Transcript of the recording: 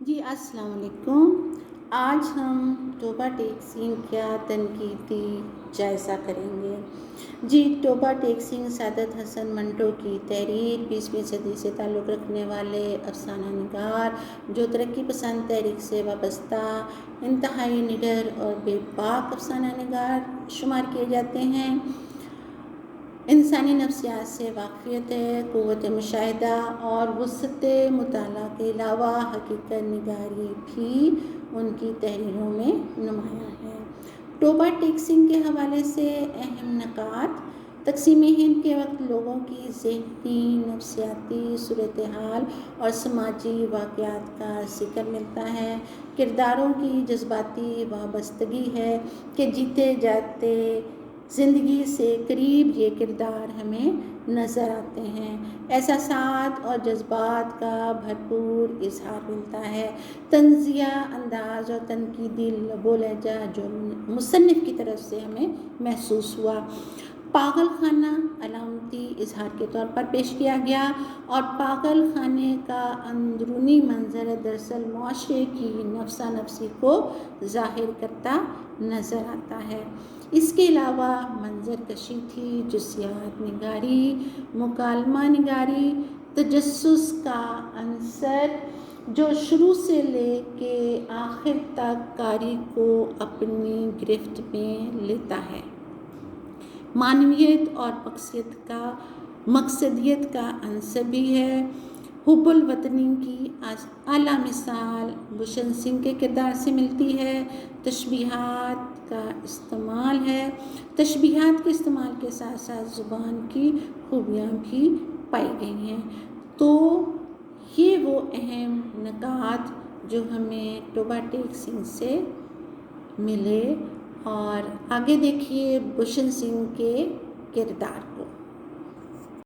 جی السلام علیکم۔ آج ہم توبہ ٹیک سنگھ کا تنقیدی جائزہ کریں گے۔ جی توبہ ٹیک سنگھ سعادت حسن منٹو کی تحریر 20ویں صدی سے تعلق رکھنے والے افسانہ نگار جو ترقی پسند تحریک سے وابستہ انتہائی نڈر اور بے باک افسانہ نگار شمار کیے جاتے ہیں۔ انسانی نفسیات سے واقفیت ہے، قوت مشاہدہ اور وسعت مطالعہ کے علاوہ حقیقت نگاری بھی ان کی تحریروں میں نمایاں ہے۔ توبہ ٹیک سنگھ کے حوالے سے اہم نکات: تقسیم ہند کے وقت لوگوں کی ذہنی نفسیاتی صورتحال اور سماجی واقعات کا ذکر ملتا ہے۔ کرداروں کی جذباتی وابستگی ہے کہ جیتے جاتے زندگی سے قریب یہ کردار ہمیں نظر آتے ہیں۔ احساسات اور جذبات کا بھرپور اظہار ملتا ہے۔ طنزیہ انداز اور تنقیدی لب و لہجہ جو مصنف کی طرف سے ہمیں محسوس ہوا، پاگل خانہ علامتی اظہار کے طور پر پیش کیا گیا اور پاگل خانے کا اندرونی منظر دراصل معاشرے کی نفسا نفسی کو ظاہر کرتا نظر آتا ہے۔ اس کے علاوہ منظر کشی تھی، جزیات نگاری، مکالمہ نگاری، تجسس کا عنصر جو شروع سے لے کے آخر تک قاری کو اپنی گرفت میں لیتا ہے، معنویت اور مقصدیت کا عنصر بھی ہے۔ حب الوطنی کی اعلیٰ مثال بشن سنگھ کے کردار سے ملتی ہے۔ تشبیہات کا استعمال ہے۔ تشبیہات کے استعمال کے ساتھ ساتھ زبان کی خوبیاں بھی پائی گئی ہیں۔ تو یہ وہ اہم نکات جو ہمیں توبہ ٹیک سنگھ سے ملے، اور آگے دیکھیے بشن سنگھ کے کردار کو۔